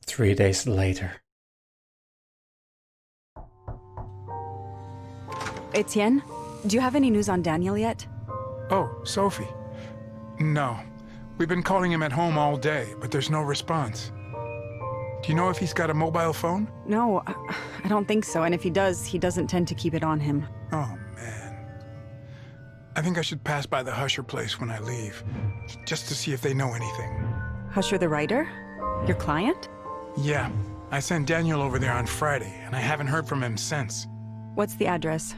3 days later. Etienne, do you have any news on Daniel yet? Oh, Sophie. No. We've been calling him at home all day, but there's no response. Do you know if he's got a mobile phone? No, I don't think so, and if he does, he doesn't tend to keep it on him. Oh, man. I think I should pass by the Husher place when I leave, just to see if they know anything. Husher the writer? Your client? Yeah. I sent Daniel over there on Friday, and I haven't heard from him since. What's the address?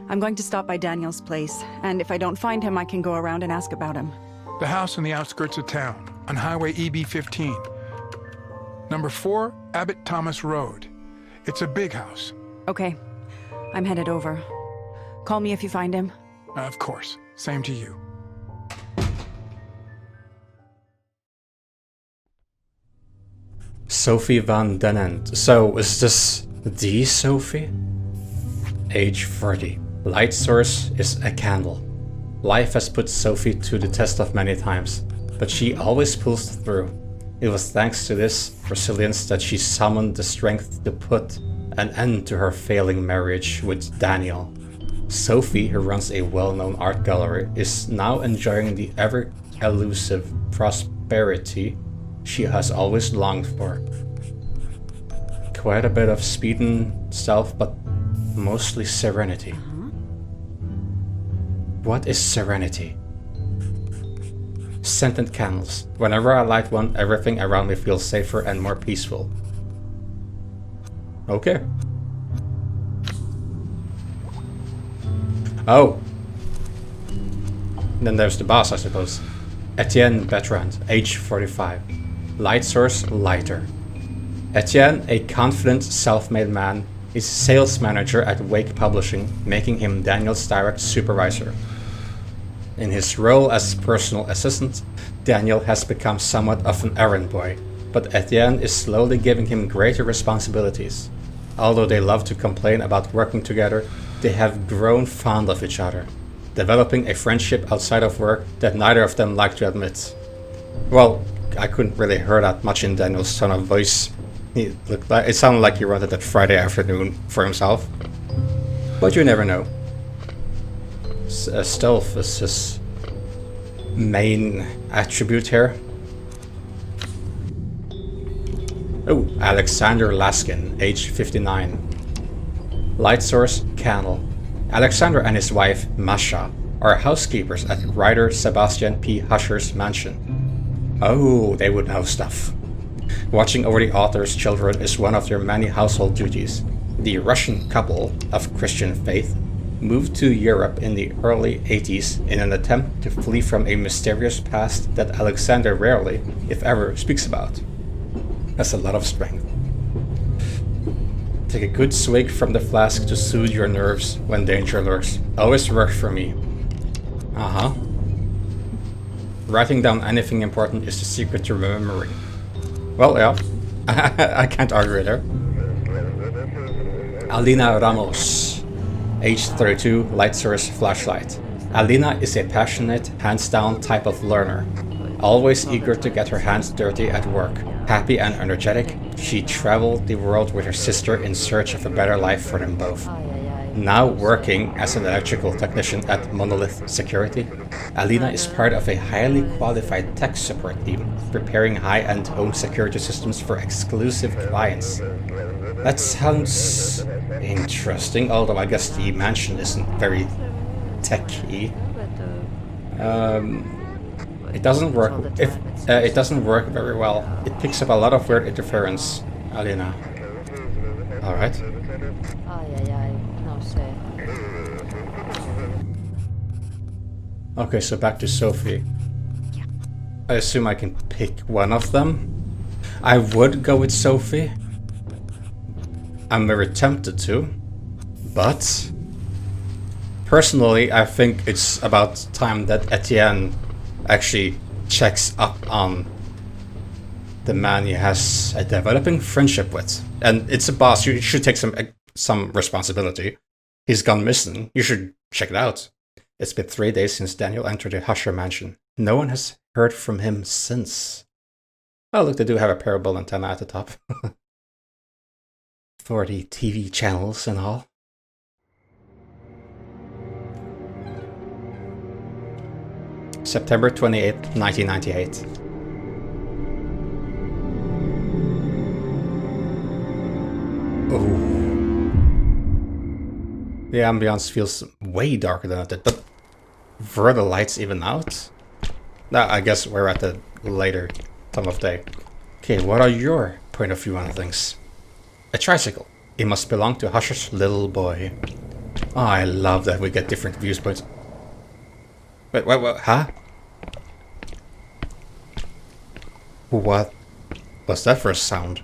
I'm going to stop by Daniel's place, and if I don't find him, I can go around and ask about him. The house on the outskirts of town, on Highway EB-15. Number 4, Abbott Thomas Road. It's a big house. Okay. I'm headed over. Call me if you find him. Of course. Same to you. Sophie van den End. So, is this the Sophie? Age 40. Light source is a candle. Life has put Sophie to the test of many times, but she always pulls through. It was thanks to this resilience that she summoned the strength to put an end to her failing marriage with Daniel. Sophie, who runs a well-known art gallery, is now enjoying the ever-elusive prosperity she has always longed for. Quite a bit of speed and stealth, but mostly serenity. What is serenity? Scented candles. Whenever I light one, everything around me feels safer and more peaceful. Okay. Oh. Then there's the boss, I suppose. Etienne Bertrand, age 45. Light source, lighter. Etienne, a confident, self-made man, is sales manager at Wake Publishing, making him Daniel's direct supervisor. In his role as personal assistant, Daniel has become somewhat of an errand boy, but Etienne is slowly giving him greater responsibilities. Although they love to complain about working together, they have grown fond of each other, developing a friendship outside of work that neither of them like to admit. Well, I couldn't really hear that much in Daniel's tone of voice. It sounded like he wanted that Friday afternoon for himself. But you never know. Stealth is his main attribute here. Oh, Alexander Laskin, age 59. Light source, candle. Alexander and his wife, Masha, are housekeepers at writer Sebastian P. Husher's mansion. Oh, they would know stuff. Watching over the author's children is one of their many household duties. The Russian couple of Christian faith moved to Europe in the early 80s in an attempt to flee from a mysterious past that Alexander rarely, if ever, speaks about. That's a lot of strength. Take a good swig from the flask to soothe your nerves when danger lurks. Always worked for me. Uh-huh. Writing down anything important is the secret to remembering. Well, yeah. I can't argue there. Alina Ramos. Age 32, light source, flashlight. Alina is a passionate, hands-down type of learner. Always eager to get her hands dirty at work. Happy and energetic, she traveled the world with her sister in search of a better life for them both. Now working as an electrical technician at Monolith Security, Alina is part of a highly qualified tech support team, preparing high-end home security systems for exclusive clients. That sounds interesting, although I guess the mansion isn't very tech-y. It doesn't work. It doesn't work very well. It picks up a lot of weird interference, Alina. All right. Okay, so back to Sophie. I assume I can pick one of them. I would go with Sophie. I'm very tempted to, but personally, I think it's about time that Etienne actually checks up on the man he has a developing friendship with. And it's a boss, you should take some responsibility. He's gone missing, you should check it out. It's been 3 days since Daniel entered the Husher mansion. No one has heard from him since. Oh, look, they do have a parabol antenna at the top. For the TV channels and all. September 28th, 1998. Oh. The ambience feels way darker than it did, but were the lights even out? Nah, I guess we're at the later time of day. Okay, what are your point of view on things? A tricycle. It must belong to Husher's little boy. Oh, I love that we get different viewpoints. Wait, what, huh? What was that for a sound?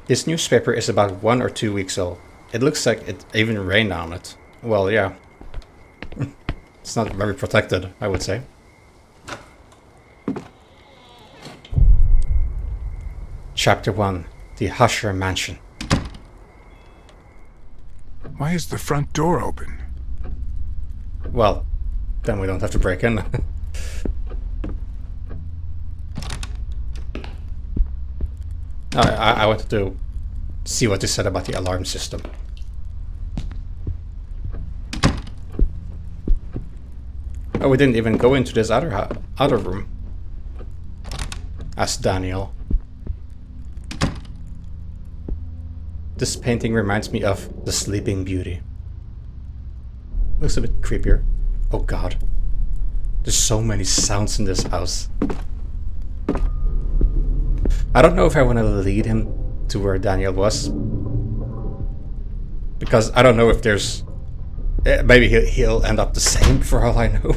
This newspaper is about 1 or 2 weeks old. It looks like it even rained on it. Well, yeah. It's not very protected, I would say. Chapter 1. The Husher Mansion. Why is the front door open? Well, then we don't have to break in. I wanted to see what they said about the alarm system. Oh, we didn't even go into this other room. Asked Daniel. This painting reminds me of The Sleeping Beauty. Looks a bit creepier. Oh god. There's so many sounds in this house. I don't know if I want to lead him to where Daniel was. Because I don't know if there's... maybe he'll end up the same for all I know.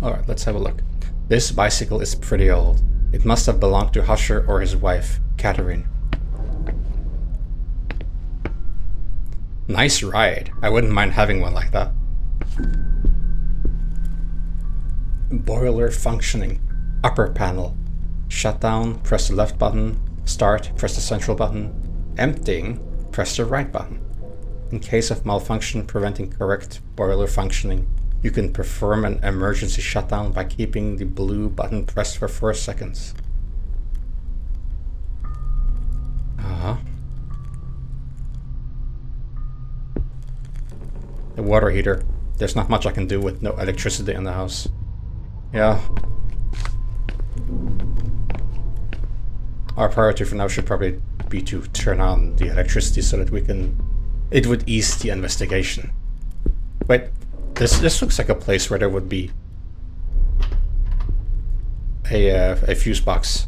Alright, let's have a look. This bicycle is pretty old. It must have belonged to Husher or his wife, Catherine. Nice ride. I wouldn't mind having one like that. Boiler functioning. Upper panel. Shutdown, press the left button. Start, press the central button. Emptying, press the right button. In case of malfunction preventing correct boiler functioning, you can perform an emergency shutdown by keeping the blue button pressed for 4 seconds. The water heater. There's not much I can do with no electricity in the house. Yeah. Our priority for now should probably be to turn on the electricity so that we can... It would ease the investigation. Wait, this looks like a place where there would be a fuse box.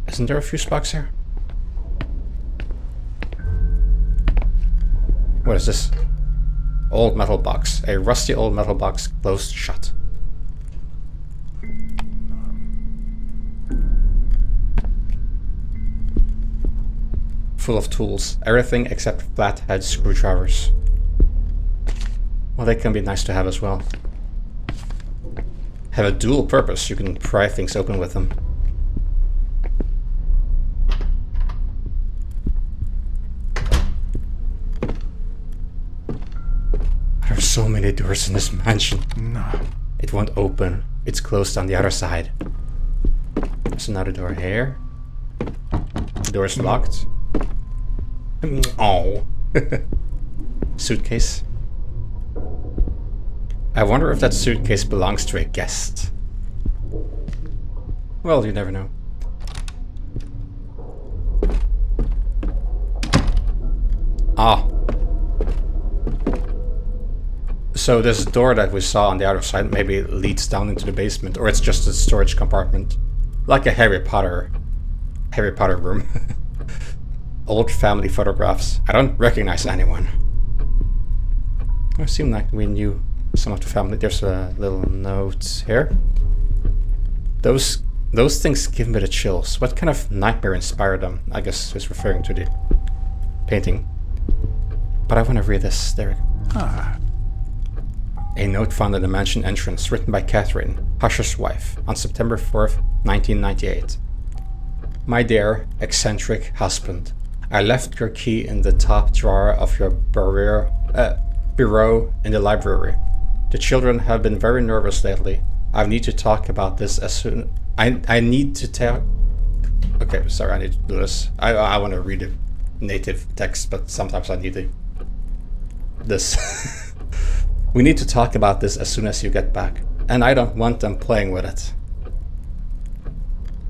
Isn't there a fuse box here? What is this? Old metal box. A rusty old metal box closed shut. Full of tools. Everything except flathead screwdrivers. Well, they can be nice to have as well. Have a dual purpose. You can pry things open with them. There are so many doors in this mansion. No. It won't open. It's closed on the other side. There's another door here. The door is locked. Oh. Suitcase. I wonder if that suitcase belongs to a guest. Well, you never know. Ah. So this door that we saw on the other side maybe leads down into the basement, or it's just a storage compartment. Like a Harry Potter room. Old family photographs. I don't recognize anyone. It seemed like we knew some of the family. There's a little note here. Those things give me the chills. What kind of nightmare inspired them? I guess he's referring to the painting. But I want to read this. There we go. Ah. A note found in the mansion entrance, written by Catherine, Husher's wife, on September 4th, 1998. My dear, eccentric husband, I left your key in the top drawer of your bureau in the library. The children have been very nervous lately. I need to talk about this as soon... I need to tell... Okay, sorry, I need to do this. I want to read the native text, but sometimes I need this. We need to talk about this as soon as you get back. And I don't want them playing with it.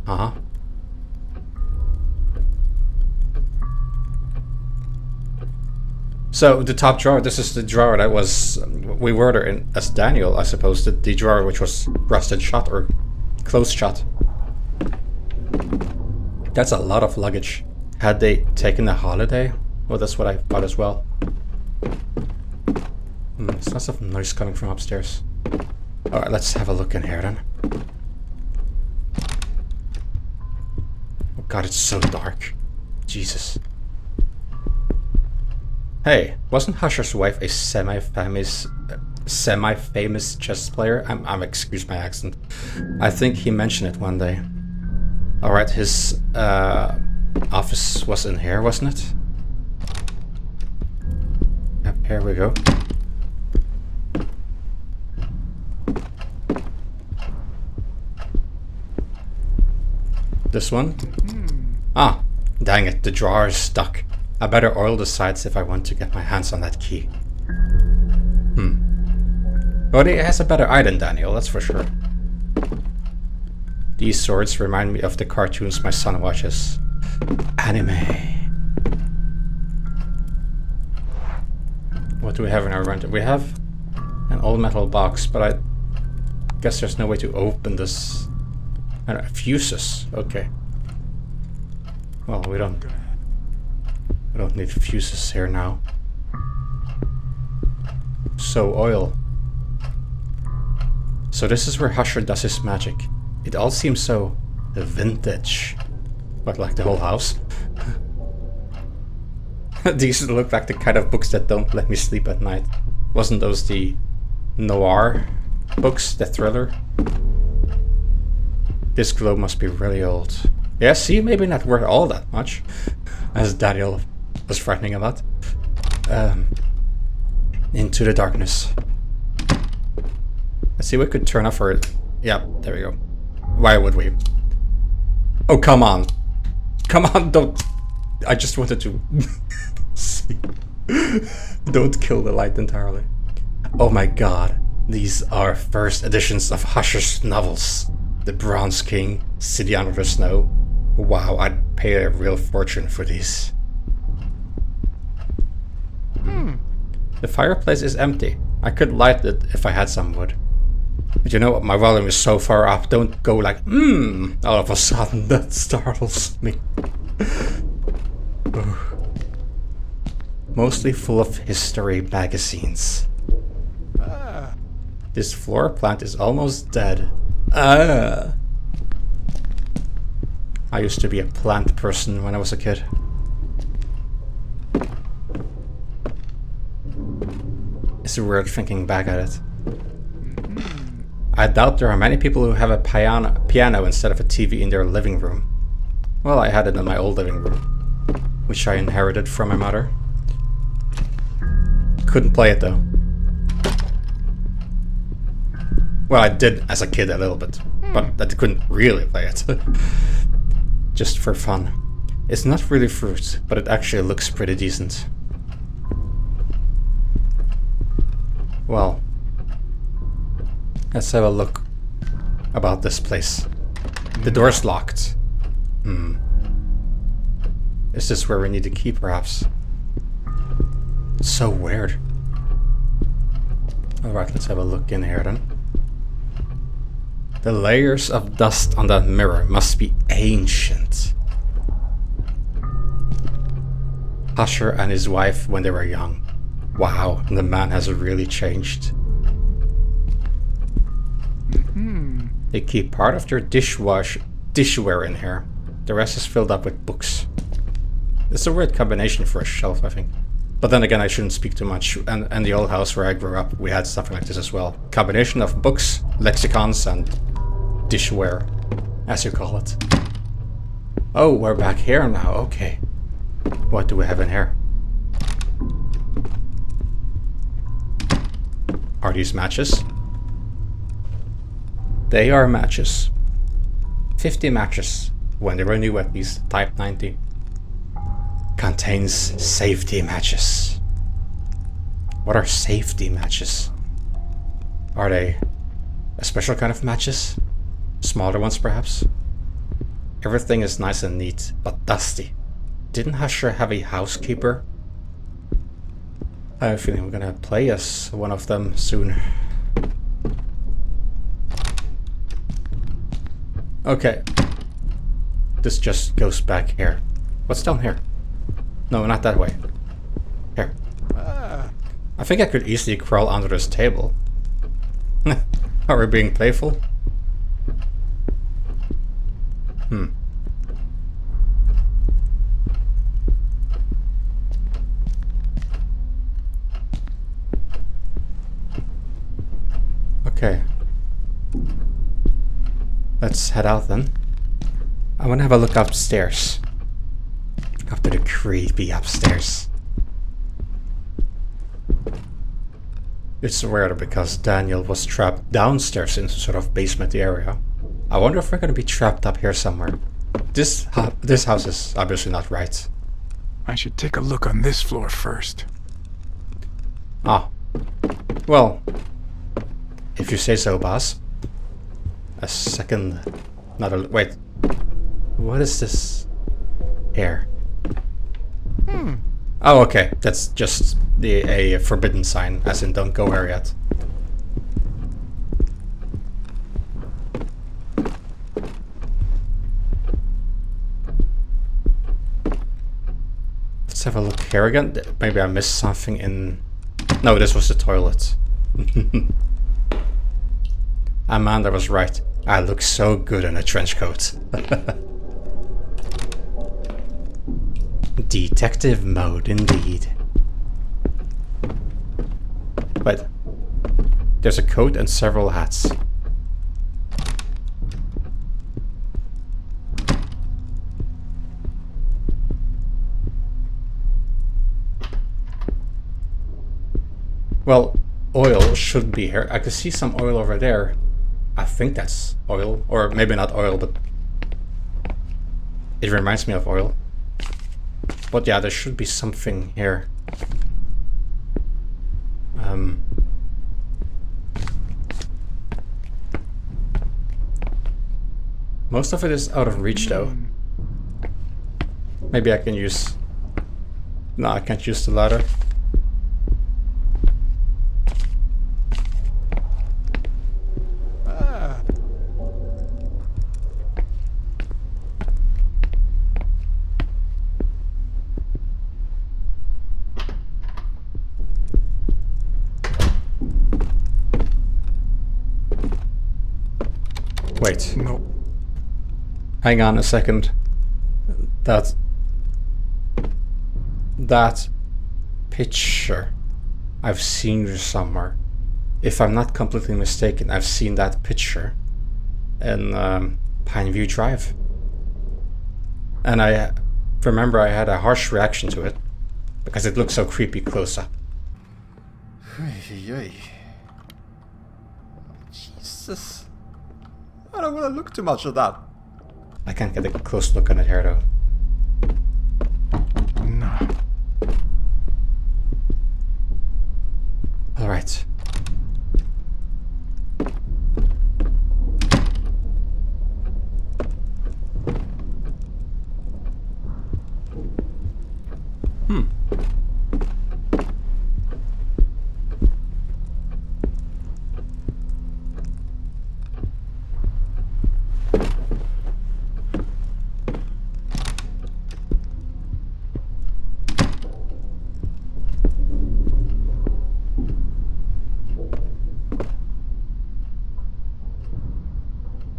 Uh-huh. So the top drawer, this is the drawer that was... We were there in, as Daniel, I suppose, the drawer which was rusted shut or closed shut. That's a lot of luggage. Had they taken a holiday? Well, that's what I thought as well. There's lots of noise coming from upstairs. Alright, let's have a look in here then. Oh god, it's so dark. Jesus. Hey, wasn't Husher's wife a semi-famous chess player? I'm excuse my accent. I think he mentioned it one day. Alright, his office was in here, wasn't it? Yep, here we go. This one? Ah, dang it, the drawer is stuck. I better oil the sides if I want to get my hands on that key. But he has a better eye than Daniel, that's for sure. These swords remind me of the cartoons my son watches. Anime. What do we have in our rental? We have an old metal box, but I guess there's no way to open this. Fuses, okay. Well, we don't need fuses here now. So oil. So this is where Husher does his magic. It all seems so vintage. But like the whole house. These look like the kind of books that don't let me sleep at night. Wasn't those the noir books, the thriller? This globe must be really old. Yeah, see, maybe not worth all that much. As Daniel was frightening about. Into the darkness. Let's see, we could turn off our... Yeah, there we go. Why would we? Oh, come on. Come on, don't... I just wanted to... see. Don't kill the light entirely. Oh my god. These are first editions of Husher's novels. The Bronze King, City Under the Snow. Wow, I'd pay a real fortune for these. The fireplace is empty. I could light it if I had some wood. But you know what, my volume is so far up, don't go like, all of a sudden, that startles me. Mostly full of history magazines. This floor plant is almost dead. I used to be a plant person when I was a kid. It's weird thinking back at it. I doubt there are many people who have a piano instead of a TV in their living room. Well, I had it in my old living room, which I inherited from my mother. Couldn't play it though. Well, I did as a kid a little bit, but I couldn't really play it. Just for fun. It's not really fruit, but it actually looks pretty decent. Well, let's have a look about this place. The door's locked. Is this where we need to key, perhaps? It's so weird. Alright, let's have a look in here then. The layers of dust on that mirror must be ancient. Husher and his wife when they were young. Wow, the man has really changed. They keep part of their dishware in here. The rest is filled up with books. It's a weird combination for a shelf, I think. But then again, I shouldn't speak too much. And the old house where I grew up, we had something like this as well. Combination of books, lexicons, and dishware, as you call it. Oh, we're back here now, okay. What do we have in here? Are these matches? They are matches. 50 matches, when they were new at least, type 90. Contains safety matches. What are safety matches? Are they a special kind of matches? Smaller ones perhaps? Everything is nice and neat, but dusty. Didn't Husher have a housekeeper? I have a feeling we're gonna play as one of them soon. Okay. This just goes back here. What's down here? No, not that way. Here. I think I could easily crawl under this table. Are we being playful? Okay. Let's head out then. I want to have a look upstairs. Up to the creepy upstairs. It's weird because Daniel was trapped downstairs in some sort of basement area. I wonder if we're going to be trapped up here somewhere. This house is obviously not right. I should take a look on this floor first. Ah. Well, if you say so, boss. A second... Wait. What is this? Here. Oh, okay. That's just a forbidden sign, as in don't go here yet. Let's have a look here again. Maybe I missed something in... No, this was the toilet. Amanda was right. I look so good in a trench coat. Detective mode, indeed. But there's a coat and several hats. Well, oil should be here. I could see some oil over there. I think that's oil, or maybe not oil, but it reminds me of oil. But yeah, there should be something here. Most of it is out of reach though. Maybe I can use... No, I can't use the ladder. Wait. No. Hang on a second. That picture I've seen you somewhere. If I'm not completely mistaken, I've seen that picture in Pineview Drive. And I remember I had a harsh reaction to it because it looked so creepy close up. Jesus. I don't want to look too much at that. I can't get a close look on it here though. No. Alright.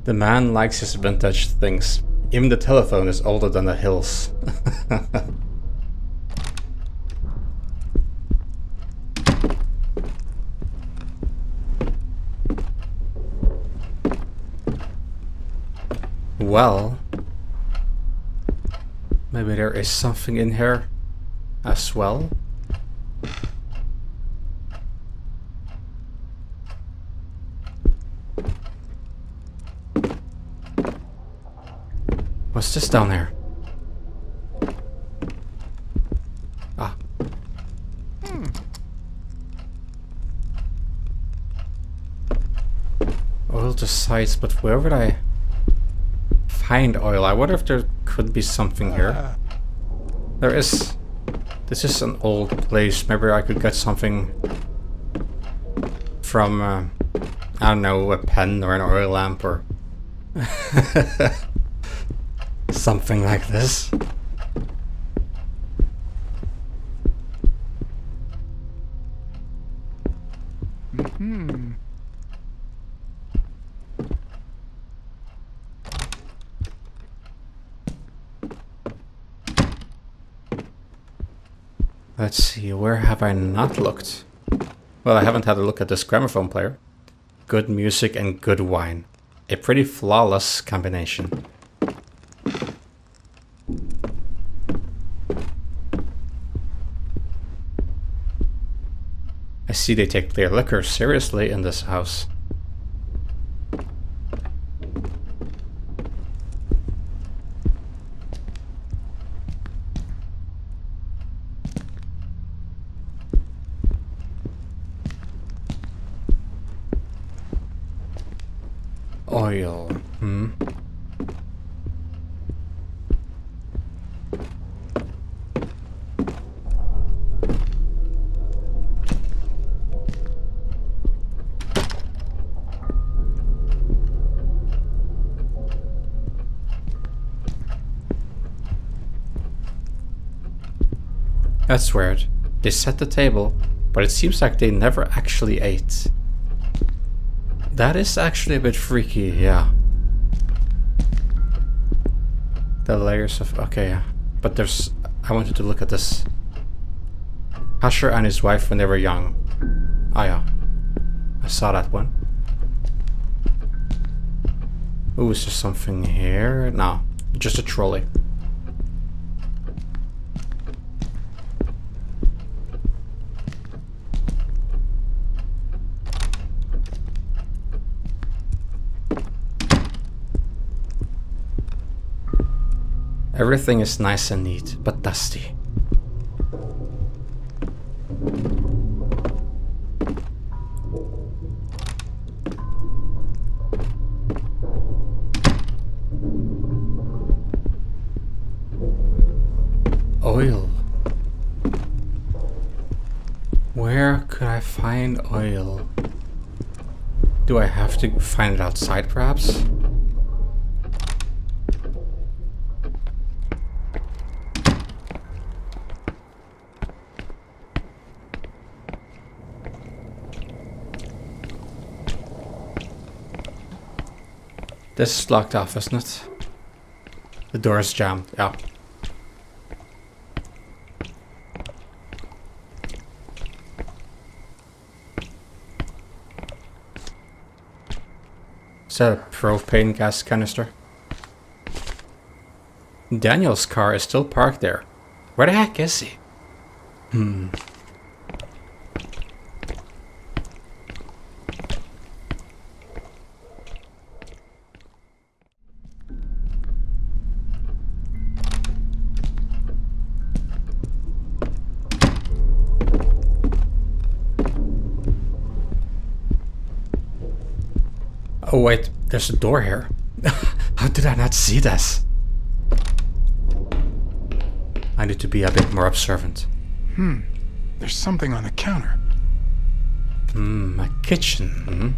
The man likes his vintage things. Even the telephone is older than the hills. Well... Maybe there is something in here as well. What's this down there? Ah. Oil to sites, but where would I find oil? I wonder if there could be something here. There is. This is an old place. Maybe I could get something from, I don't know, a pen or an oil lamp or something like this. Let's see, where have I not looked? Well, I haven't had a look at this gramophone player. Good music and good wine. A pretty flawless combination. I see they take their liquor seriously in this house. Oil. That's weird. They set the table, but it seems like they never actually ate. That is actually a bit freaky, yeah. The layers of... okay, yeah. But there's... I wanted to look at this. Usher and his wife when they were young. Ah, yeah. I saw that one. Ooh, is there something here? No, just a trolley. Everything is nice and neat, but dusty. Oil. Where could I find oil? Do I have to find it outside, perhaps? This is locked off, isn't it? The door is jammed, yeah. Is that a propane gas canister? Daniel's car is still parked there. Where the heck is he? Oh wait, there's a door here. How did I not see this? I need to be a bit more observant. There's something on the counter. A kitchen.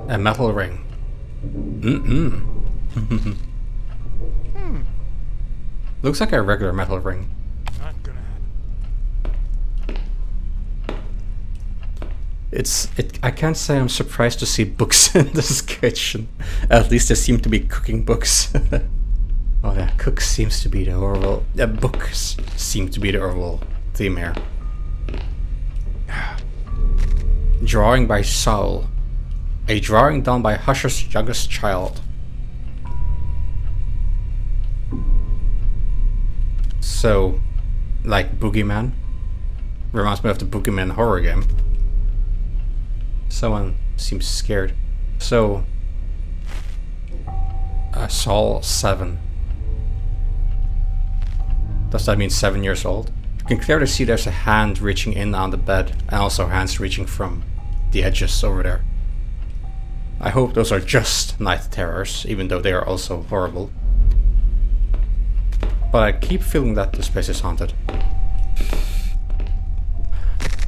A metal ring. Looks like a regular metal ring. Not gonna happen. I can't say I'm surprised to see books in this kitchen. At least there seem to be cooking books. Oh yeah, cooks seems to be the overall... books seem to be the overall theme here. Drawing by Saul. A drawing done by Husher's youngest child. So, like Boogeyman. Reminds me of the Boogeyman horror game. Someone seems scared. So, Saul 7. Does that mean 7 years old? You can clearly see there's a hand reaching in on the bed, and also hands reaching from the edges over there. I hope those are just night terrors, even though they are also horrible. But I keep feeling that this place is haunted.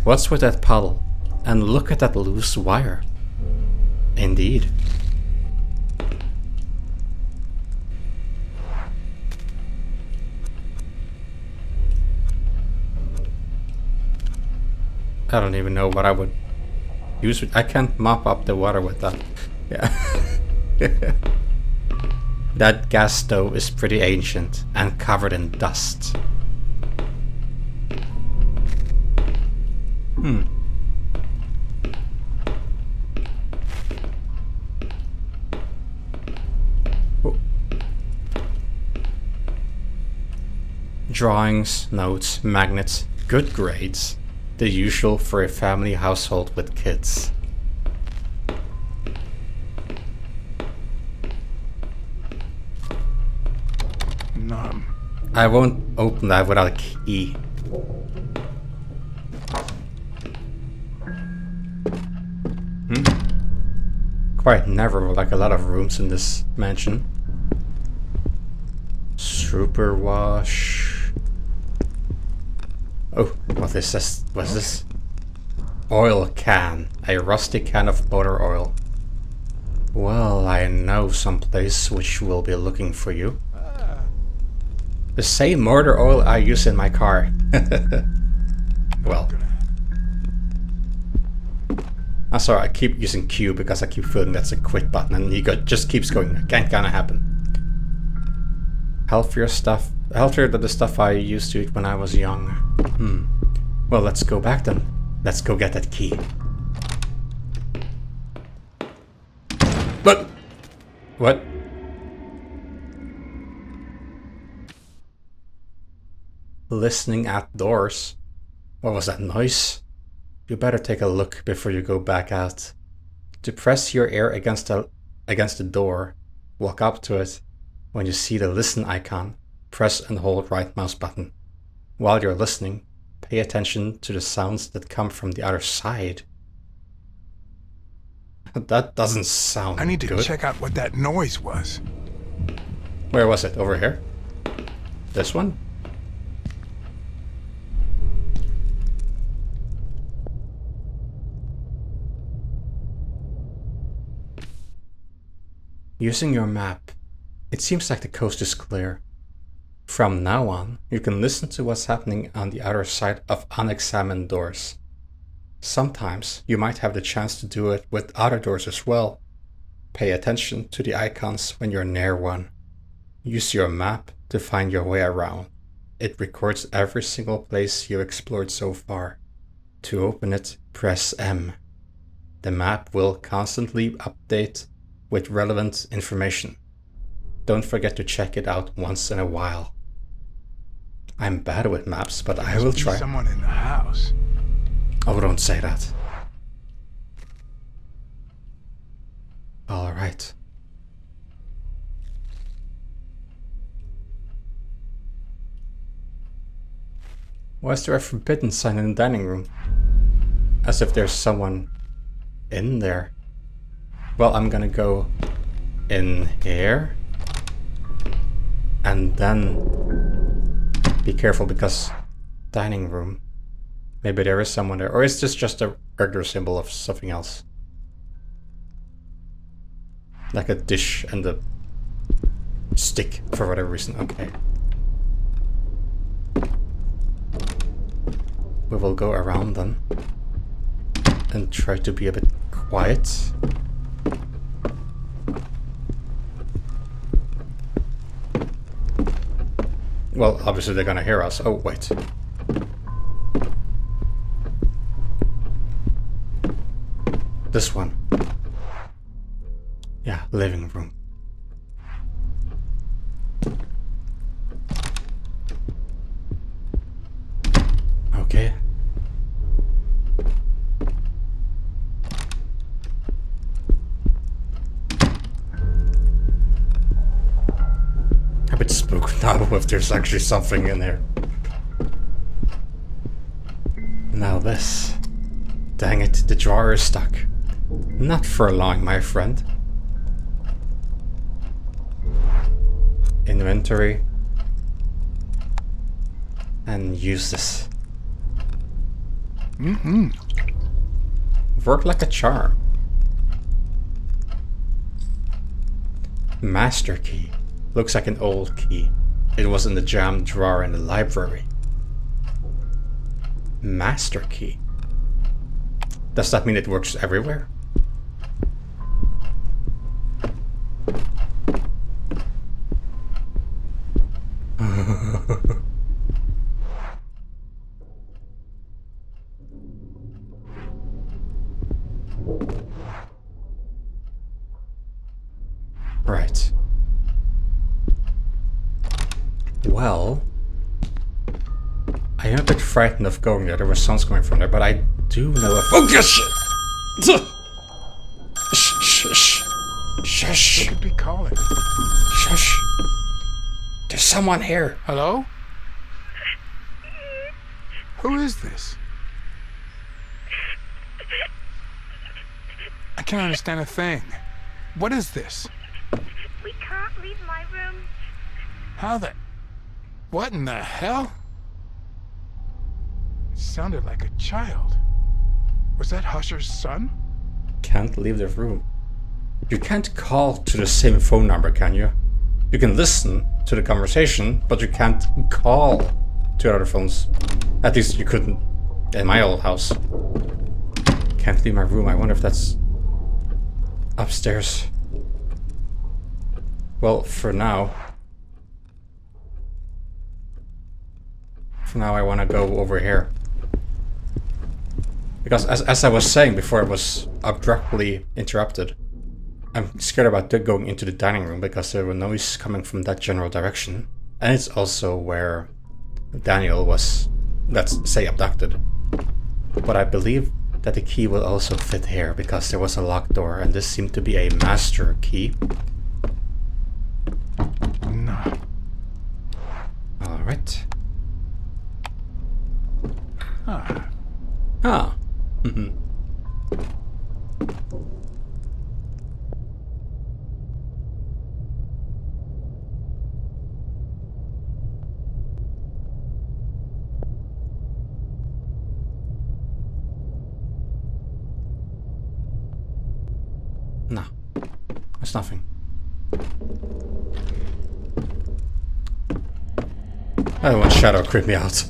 What's with that puddle? And look at that loose wire. Indeed. I don't even know what I would use it. I can't mop up the water with that. Yeah. That gas stove is pretty ancient and covered in dust. Oh. Drawings, notes, magnets, good grades. The usual for a family household with kids. Numb. I won't open that without a key. Quite narrow, like a lot of rooms in this mansion. Super wash. Oh, what is this? What's this? Oil can. A rusty can of motor oil. Well, I know some place which will be looking for you. The same motor oil I use in my car. Well. I'm sorry, I keep using Q because I keep feeling that's a quit button and he just keeps going. It can't gonna happen. Healthier than the stuff I used to eat when I was young. Well, let's go back then. Let's go get that key. But what? Listening at doors. What was that noise? You better take a look before you go back out. To press your ear against the door, walk up to it. When you see the listen icon, press and hold right mouse button. While you're listening, pay attention to the sounds that come from the other side. That doesn't sound good. I need to check out what that noise was. Where was it? Over here? This one? Using your map, it seems like the coast is clear. From now on, you can listen to what's happening on the other side of unexamined doors. Sometimes you might have the chance to do it with other doors as well. Pay attention to the icons when you're near one. Use your map to find your way around. It records every single place you explored so far. To open it, press M. The map will constantly update with relevant information. Don't forget to check it out once in a while. I'm bad with maps, but I will try. Someone in the house. Oh, don't say that. All right. Why is there a forbidden sign in the dining room? As if there's someone in there. Well, I'm gonna go in here. And then be careful because dining room. Maybe there is someone there. Or is this just a regular symbol of something else? Like a dish and a stick for whatever reason. Okay. We will go around then. And try to be a bit quiet. Well, obviously they're gonna hear us. Oh, wait. This one. Yeah, living room. Okay. A bit spooked now if there's actually something in there. Now this. Dang it, the drawer is stuck. Not for long, my friend. Inventory. And use this. Worked like a charm. Master key. Looks like an old key. It was in the jammed drawer in the library. Master key. Does that mean it works everywhere? Right. Well, I am a bit frightened of going there. There were sounds coming from there, but I do know a focus. Shh. Shush. Who could be calling? Shush. There's someone here. Hello? Who is this? I can't understand a thing. What is this? We can't leave my room. How the... What in the hell? It sounded like a child. Was that Husher's son? Can't leave the room. You can't call to the same phone number, can you? You can listen to the conversation, but you can't call to other phones. At least you couldn't in my old house. Can't leave my room. I wonder if that's upstairs. Well, for now I want to go over here. Because as I was saying before I was abruptly interrupted, I'm scared about going into the dining room because there was noise coming from that general direction. And it's also where Daniel was, let's say, abducted. But I believe that the key will also fit here because there was a locked door and this seemed to be a master key. No. Alright. Ah. No. There's nothing. I don't want Shadow to creep me out.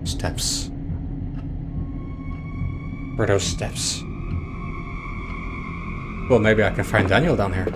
Steps. Where are those steps? Well, maybe I can find Daniel down here.